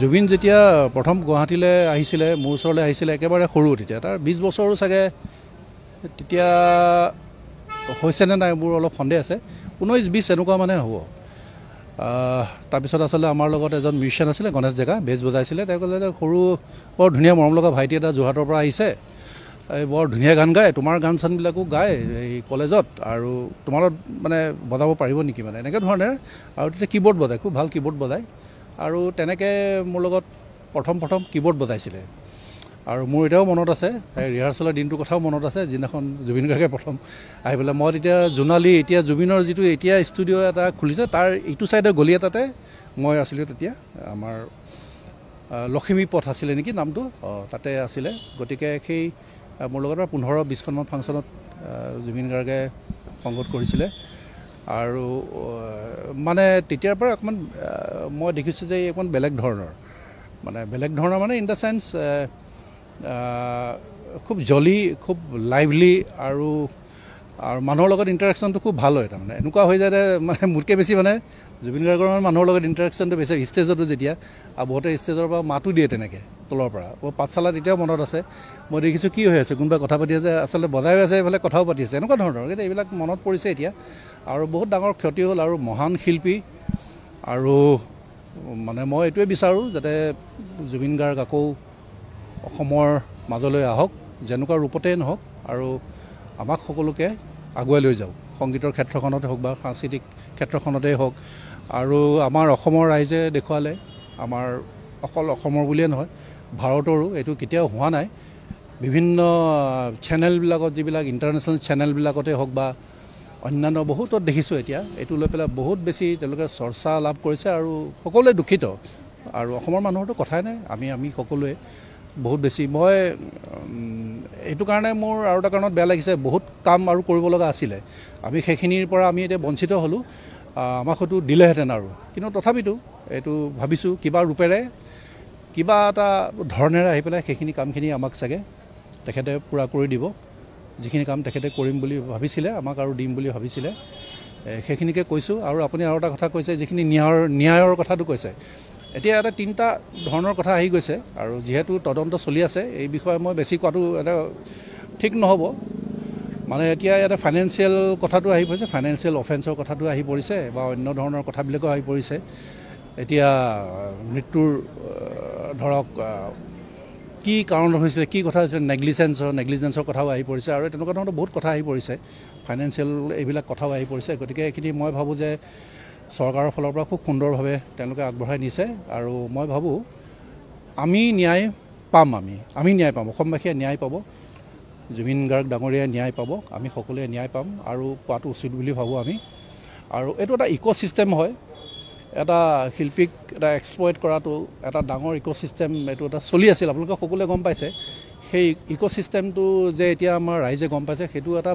জুবিন যেতিয়া প্ৰথম গুৱাহাটীলৈ আহিছিলে মোৰ ওচৰলৈ আহিছিলে একেবাৰে সৰু তেতিয়া তাৰ 20 বছৰো চাগে তেতিয়া হৈছে নে নাই মোৰ অলপ সন্দেহ আছে 19-20 এনেকুৱা মানে হ'ব তাৰপিছত আসলে আমাৰ লগত এজন মিউজিচিয়ান আছিলে গণেশ জেগা বেছ বজাইছিলে তেওঁ ক'লে সৰু বৰ ধুনীয়া মৰম লগা ভাইটি এটা যোৰহাটৰ পৰা আহিছে বৰ ধুনীয়া গান গায় তোমাৰ গান চানবিলাকো গায় এই কলেজত আৰু তোমাৰ মানে বজাব পাৰিব নেকি মানে এনেকৈ ধৰণে আৰু তেতিয়া কিবোৰ্ড বজায় খুব ভাল কিবোৰ্ড বজায় আৰু তেনেকৈ মোৰ লগত প্ৰথম কিবোৰ্ড বজাইছিলে আৰু মোৰ এতিয়াও মনত আছে ৰিহাৰ্চেলৰ দিনটোৰ কথাও মনত আছে যিদিনাখন জুবিন গাৰ্গে প্ৰথম আহি পেলাই মই তেতিয়া জোনালী এতিয়া জুবিনৰ যিটো এতিয়া ষ্টুডিঅ' এটা খুলিছে তাৰ ইটো ছাইডৰ গলি এটাতে মই আছিলোঁ তেতিয়া আমাৰ লখিমী পথ আছিলে নেকি নামটো তাতে আছিলে গতিকে সেই মোৰ লগত 15-20খনমান ফাংচনত জুবিন গাৰ্গে সংগত কৰিছিলে আৰু মানে তেতিয়াৰ পৰা অকণমান মই দেখিছোঁ যে অকণমান বেলেগ ধৰণৰ মানে ইন দ্য চেন্স খুব জলি খুব লাইভলি আৰু মানুহৰ লগত ইণ্টাৰেকশ্যনটো খুব ভাল হয় তাৰমানে এনেকুৱা হৈ যায় মানে মোতকৈ বেছি মানে জুবিন গাৰ্গৰ মানুহৰ লগত ইণ্টাৰেকশ্যনটো বেছি ষ্টেজতো যেতিয়া আৰু বহুতে ষ্টেজৰ পৰা মাতো দিয়ে তেনেকৈ তলৰ পৰা পাঠশালাত এতিয়াও মনত আছে মই দেখিছোঁ কি হৈ আছে কোনোবাই কথা পাতি আছে আচলতে বজাই আছে এইফালে কথাও পাতি আছে এনেকুৱা ধৰণৰ কিন্তু এইবিলাক মনত পৰিছে এতিয়া আৰু বহুত ডাঙৰ ক্ষতি হ'ল আৰু মহান শিল্পী আৰু মানে মই এইটোৱে বিচাৰোঁ যাতে জুবিন গাৰ্গ আকৌ অসমৰ মাজলৈ আহক যেনেকুৱা ৰূপতেই নহওক আৰু আমাক সকলোকে আগুৱাই লৈ যাওক সংগীতৰ ক্ষেত্ৰখনতে হওক বা সাংস্কৃতিক ক্ষেত্ৰখনতেই হওক আৰু আমাৰ অসমৰ ৰাইজে দেখুৱালে আমাৰ অকল অসমৰ বুলিয়ে নহয় ভাৰতৰো এইটো কেতিয়াও হোৱা নাই বিভিন্ন চেনেলবিলাকত যিবিলাক ইণ্টাৰনেশ্যনেল চেনেলবিলাকতে হওক বা অন্যান্য বহুতত দেখিছোঁ এতিয়া এইটো লৈ পেলাই বহুত বেছি তেওঁলোকে চৰ্চা লাভ কৰিছে আৰু সকলোৱে দুখিত আৰু অসমৰ মানুহৰতো কথাই নাই আমি সকলোৱে বহুত বেছি মই এইটো কাৰণে মোৰ আৰু এটা কাৰণত বেয়া লাগিছে বহুত কাম আৰু কৰিব লগা আছিলে আমি সেইখিনিৰ পৰা আমি এতিয়া বঞ্চিত হ'লোঁ আমাক হয়তো দিলেহেঁতেন আৰু কিন্তু তথাপিতো এইটো ভাবিছোঁ কিবা ৰূপেৰে কিবা এটা ধৰণেৰে আহি পেলাই সেইখিনি কামখিনি আমাক চাগে তেখেতে পূৰা কৰি দিব যিখিনি কাম তেখেতে কৰিম বুলি ভাবিছিলে আমাক আৰু দিম বুলি ভাবিছিলে সেইখিনিকে কৈছোঁ আৰু আপুনি আৰু এটা কথা কৈছে যিখিনি ন্যায়ৰ কথাটো কৈছে এতিয়া এটা তিনিটা ধৰণৰ কথা আহি গৈছে আৰু যিহেতু তদন্ত চলি আছে এই বিষয়ে মই বেছি কোৱাটো এটা ঠিক নহ'ব মানে এতিয়া ইয়াতে ফাইনেন্সিয়েল কথাটো আহি পৰিছে ফাইনেন্সিয়েল অফেন্সৰ কথাটো আহি পৰিছে বা অন্য ধৰণৰ কথাবিলাকো আহি পৰিছে এতিয়া মৃত্যুৰ ধৰক কি কাৰণত হৈছিলে কি কথা হৈছিলে নেগলিজেন্সৰ কথাও আহি পৰিছে আৰু তেনেকুৱা ধৰণৰ বহুত কথা আহি পৰিছে ফাইনেন্সিয়েল এইবিলাক কথাও আহি পৰিছে গতিকে এইখিনি মই ভাবোঁ যে চৰকাৰৰ ফালৰ পৰা খুব সুন্দৰভাৱে তেওঁলোকে আগবঢ়াই নিছে আৰু মই ভাবোঁ আমি ন্যায় পাম অসমবাসীয়ে ন্যায় পাব জুবিন গাৰ্গ ডাঙৰীয়াই ন্যায় পাব আমি সকলোৱে ন্যায় পাম আৰু পোৱাটো উচিত বুলি ভাবোঁ আমি আৰু এইটো এটা ইক'চিষ্টেম হয় এটা শিল্পীক এটা এক্সপ্লইট কৰাটো এটা ডাঙৰ ইক'চিষ্টেম এইটো এটা চলি আছিল আপোনালোকে সকলোৱে গম পাইছে সেই ইক'চিষ্টেমটো যে এতিয়া আমাৰ ৰাইজে গম পাইছে সেইটো এটা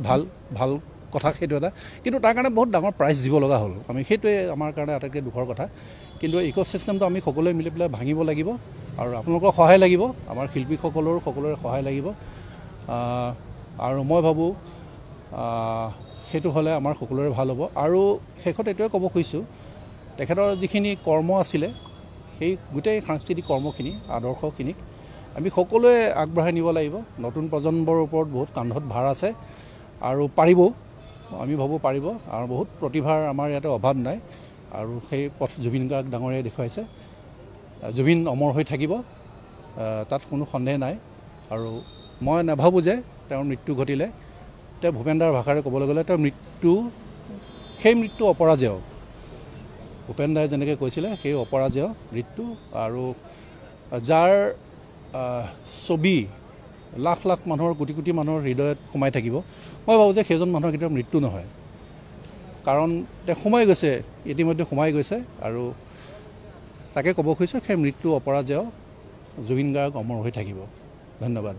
ভাল কথা সেইটো এটা কিন্তু তাৰ কাৰণে বহুত ডাঙৰ প্ৰাইজ দিব লগা হ'ল আমি সেইটোৱে আমাৰ কাৰণে আটাইতকৈ দুখৰ কথা কিন্তু ইক'চিষ্টেমটো আমি সকলোৱে মিলি পেলাই ভাঙিব লাগিব আৰু আপোনালোকৰ সহায় লাগিব আমাৰ শিল্পীসকলৰো সকলোৰে সহায় লাগিব আৰু মই ভাবোঁ সেইটো হ'লে আমাৰ সকলোৰে ভাল হ'ব আৰু শেষত এইটোৱে ক'ব খুজিছোঁ তেখেতৰ যিখিনি কৰ্ম আছিলে সেই গোটেই সাংস্কৃতিক কৰ্মখিনি আদৰ্শখিনিক আমি সকলোৱে আগবঢ়াই নিব লাগিব নতুন প্ৰজন্মৰ ওপৰত বহুত কান্ধত ভাৰ আছে আৰু পাৰিবও আমি ভাবোঁ পাৰিব আৰু বহুত প্ৰতিভাৰ আমাৰ ইয়াতে অভাৱ নাই আৰু সেই পথ জুবিন গাৰ্গ ডাঙৰীয়াই দেখুৱাইছে জুবিন অমৰ হৈ থাকিব তাত কোনো সন্দেহ নাই আৰু মই নাভাবোঁ যে তেওঁৰ মৃত্যু ঘটিলে তেওঁ ভূপেন দাৰ ভাষাৰে ক'বলৈ গ'লে তেওঁৰ সেই মৃত্যু অপৰাজেয় ভূপেন দাই যেনেকৈ কৈছিলে সেই অপৰাজেয় মৃত্যু আৰু যাৰ ছবি লাখ মানুহৰ কোটি মানুহৰ হৃদয়ত সোমাই থাকিব মই ভাবোঁ যে সেইজন মানুহৰ কেতিয়াও মৃত্যু নহয় কাৰণ তেওঁ ইতিমধ্যে সোমাই গৈছে আৰু তাকে ক'ব খুজিছোঁ সেই মৃত্যু অপৰাজেয় জুবিন গাৰ্গ অমৰ হৈ থাকিব ধন্যবাদ